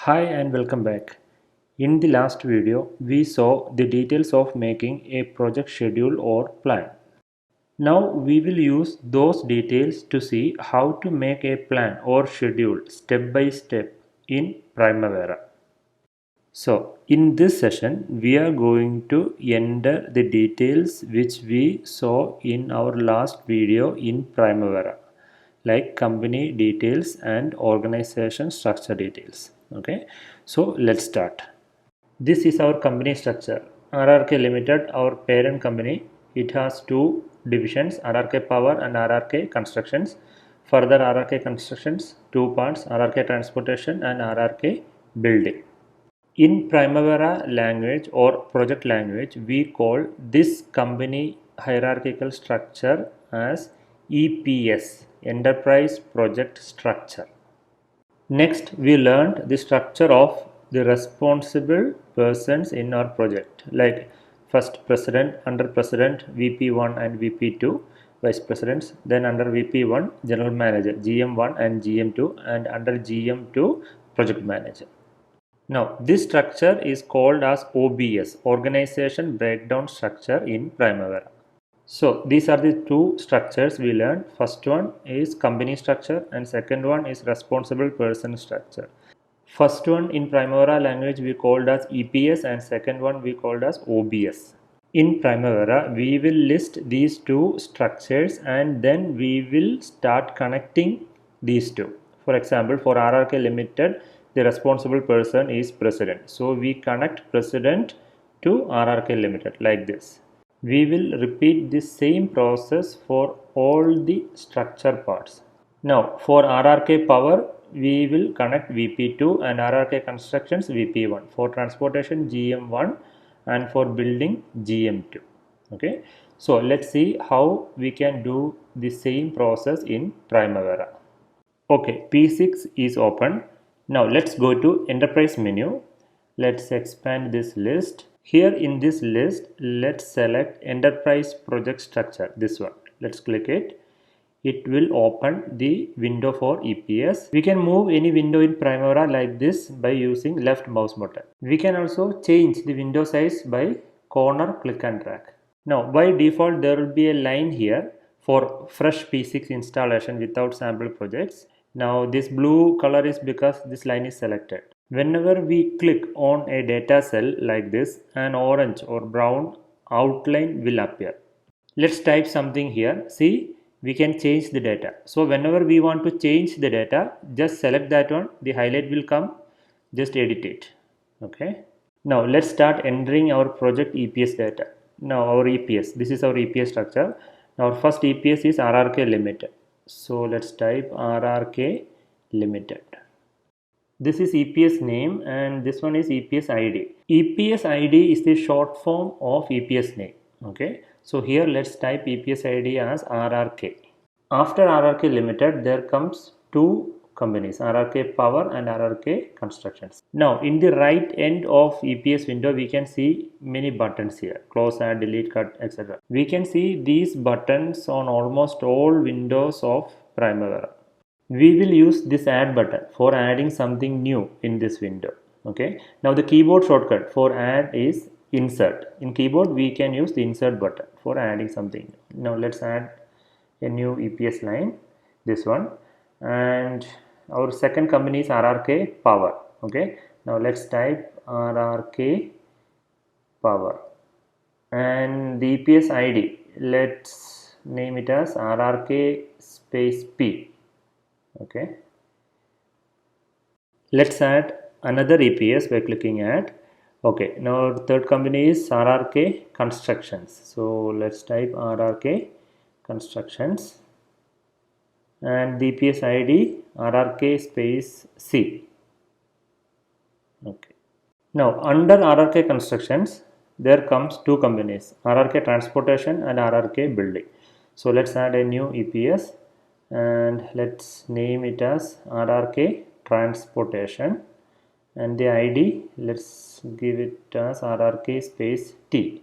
Hi and welcome back. In the last video, we saw the details of making a project schedule or plan. Now we will use those details to see how to make a plan or schedule step by step in Primavera. So in this session, we are going to enter the details which we saw in our last video in Primavera, like company details and organization structure details. Okay, so let's start. This is our company structure. RRK Limited, our parent company. It has two divisions, RRK Power and RRK Constructions. Further, RRK Constructions, two parts, RRK Transportation and RRK Building. In Primavera language or project language, we call this company hierarchical structure as EPS, Enterprise Project Structure. Next, we learned the structure of the responsible persons in our project, like first president, under president, VP1 and VP2, vice presidents, then under VP1, general manager, GM1 and GM2, and under GM2, project manager. Now, this structure is called as OBS, Organization Breakdown Structure in Primavera. So these are the two structures we learned. First one is company structure and second one is responsible person structure. First one in Primavera language we called as EPS and second one we called as OBS. In Primavera we will list these two structures and then we will start connecting these two. For example, for RRK Limited, the responsible person is president. So we connect president to RRK Limited like this. We will repeat the same process for all the structure parts. Now for RRK Power, we will connect VP2 and RRK Constructions VP1. For transportation GM1 and for building GM2. Okay. So let's see how we can do the same process in Primavera. Okay, P6 is open. Now let's go to Enterprise menu. Let's expand this list. Here in this list, let's select Enterprise Project Structure, this one. Let's click it. It will open the window for EPS. We can move any window in Primavera like this by using left mouse button. We can also change the window size by corner click and drag. Now by default there will be a line here for fresh P6 installation without sample projects. Now this blue color is because this line is selected. Whenever we click on a data cell like this, an orange or brown outline will appear. Let's type something here. See, we can change the data. So whenever we want to change the data, just select that one. The highlight will come. Just edit it. Okay. Now let's start entering our project EPS data. Now our EPS. This is our EPS structure. Now our first EPS is RRK Limited. So let's type RRK Limited. This is EPS name and this one is EPS ID. EPS ID is the short form of EPS name. Okay. So here let's type EPS ID as RRK. After RRK Limited, there comes two companies, RRK Power and RRK Constructions. Now in the right end of EPS window, we can see many buttons here, close, add, delete, cut, etc. We can see these buttons on almost all windows of Primavera. We will use this add button for adding something new in this window. Okay. Now the keyboard shortcut for add is insert. In keyboard we can use the insert button for adding something. Now let's add a new EPS line, this one, and our second company is RRK Power. Okay. Now let's type RRK Power and the EPS ID, let's name it as RRK space P. Okay. Let's add another EPS by clicking add. Okay. Now our third company is RRK Constructions. So let's type RRK Constructions and the EPS ID RRK space C. Okay. Now under RRK Constructions there comes two companies, RRK Transportation and RRK Building. So let's add a new EPS and let's name it as RRK Transportation and the ID let's give it as RRK space T.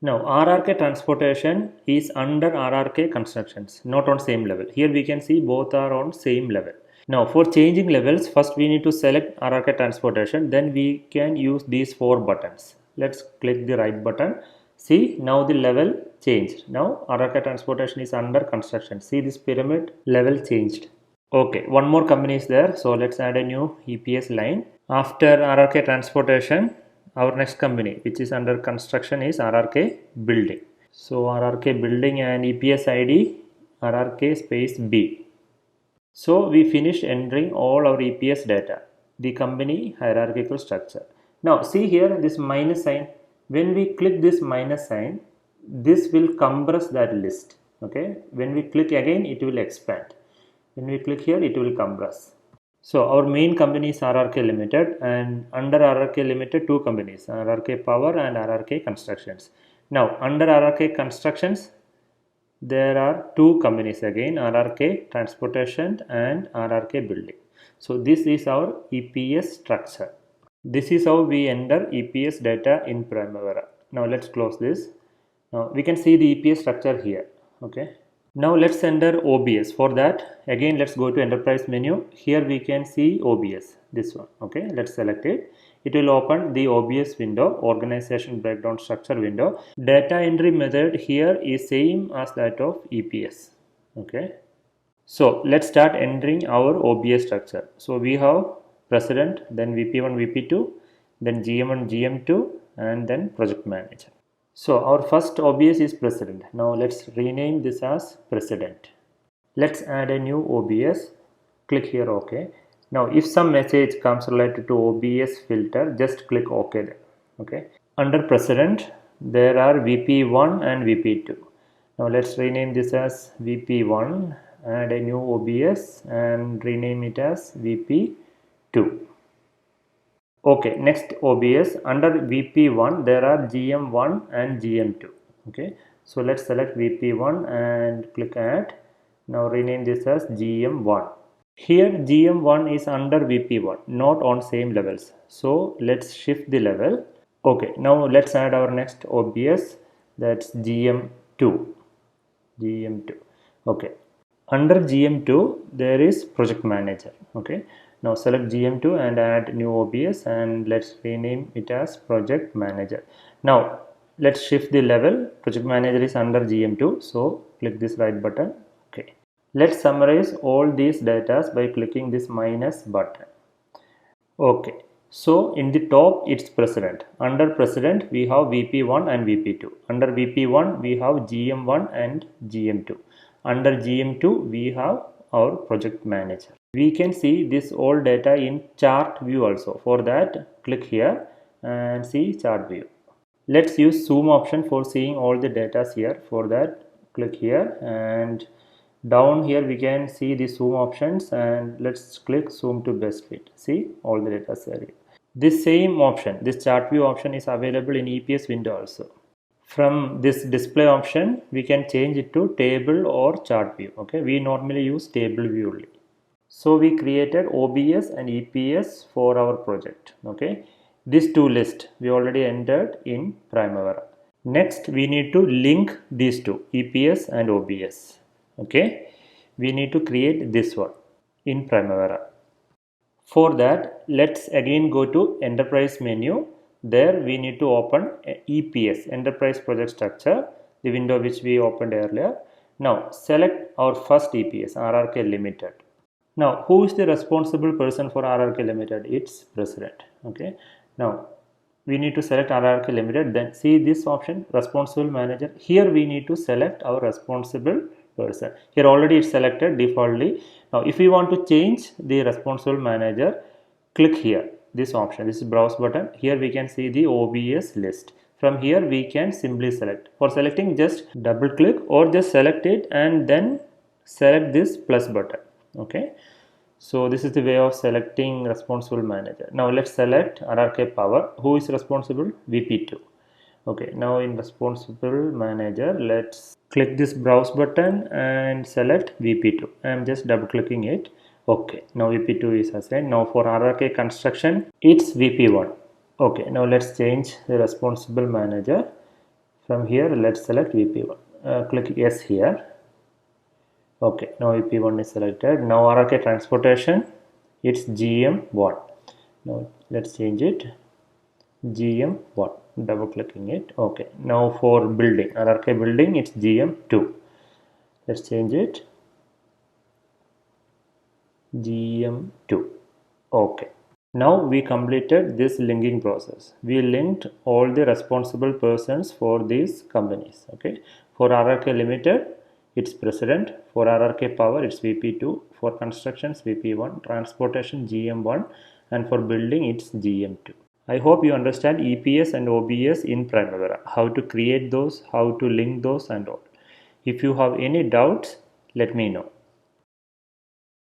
Now RRK Transportation is under RRK Constructions, not on same level. Here we can see both are on same level. Now for changing levels, first we need to select RRK transportation, then we can use these 4 buttons. Let's click the right button. See, now the level changed. Now RRK transportation is under construction. See, this pyramid level changed. Okay, one more company is there, so let's add a new EPS line. After RRK transportation, our next company which is under construction is RRK building. So RRK building and EPS ID RRK space B. So we finished entering all our EPS data, the company hierarchical structure. Now see here this minus sign. When we click this minus sign, this will compress that list. Okay. When we click again, it will expand. When we click here, it will compress. So our main company is RRK Limited, and under RRK Limited, 2 companies, RRK Power and RRK Constructions. Now under RRK Constructions, there are 2 companies again, RRK Transportation and RRK Building. So this is our EPS structure. This is how we enter EPS data in Primavera. Now let's close this. Now we can see the EPS structure here. Okay. Now let's enter OBS. For that, again let's go to enterprise menu. Here we can see OBS, this one. Okay, let's select it. It will open the OBS window, organization breakdown structure window. Data entry method here is same as that of EPS. Okay, so let's start entering our OBS structure. So we have president, then VP1, VP2, then GM1, GM2, and then project manager. So our first OBS is president. Now let's rename this as president. Let's add a new OBS. Click here OK. Now if some message comes related to OBS filter, just click OK there. Okay. Under president, there are VP1 and VP2. Now let's rename this as VP1, add a new OBS and rename it as VP2. Okay, next OBS, under VP1 there are GM1 and GM2. Okay, so let's select VP1 and click add. Now rename this as GM1. Here GM1 is under VP1, not on same levels. So let's shift the level. Okay, now let's add our next OBS, that's GM2. GM2. Okay, under GM2 there is project manager. Okay, now select GM2 and add new OBS and let's rename it as project manager. Now let's shift the level. Project manager is under GM2, so click this right button. Okay, let's summarize all these data by clicking this minus button. Okay, so in the top it's president. Under president we have VP1 and VP2. Under VP1 we have GM1 and GM2. Under GM2 we have our project manager. We can see this all data in chart view also. For that, click here and see chart view. Let's use zoom option for seeing all the data here. For that, click here and down here we can see the zoom options and let's click zoom to best fit. See all the data here. This same option, this chart view option is available in EPS window also. From this display option, we can change it to table or chart view. Okay, we normally use table view only. So we created OBS and EPS for our project. Okay, these 2 lists we already entered in Primavera. Next, we need to link these 2, EPS and OBS. Okay, we need to create this one in Primavera. For that, let's again go to enterprise menu. There we need to open EPS, enterprise project structure, the window which we opened earlier. Now select our first EPS, RRK Limited. Now who is the responsible person for RRK Limited? It's president. Okay, now we need to select RRK Limited, then see this option, responsible manager. Here we need to select our responsible person. Here already it's selected defaultly. Now if we want to change the responsible manager, click here, this option, this is browse button. Here we can see the OBS list. From here we can simply select. For selecting, just double click or just select it and then select this plus button. Okay, so this is the way of selecting responsible manager. Now let's select RRK Power. Who is responsible? VP2. Okay, now in responsible manager, let's click this browse button and select VP2. I am just double clicking it. Okay, now VP2 is assigned. Now for RRK construction, it's VP1. Okay, now let's change the responsible manager. From here, let's select VP1. Click yes here. Okay, now EP1 is selected. Now RRK transportation, it's GM1. Now let's change it. GM1, double clicking it. Okay, now for building, RRK building, it's GM2. Let's change it. GM2. Okay. Now we completed this linking process. We linked all the responsible persons for these companies. Okay. For RRK Limited, it's President. For RRK Power, it's VP2. For constructions, VP1. Transportation, GM1. And for building, it's GM2. I hope you understand EPS and OBS in Primavera. How to create those, how to link those and all. If you have any doubts, let me know.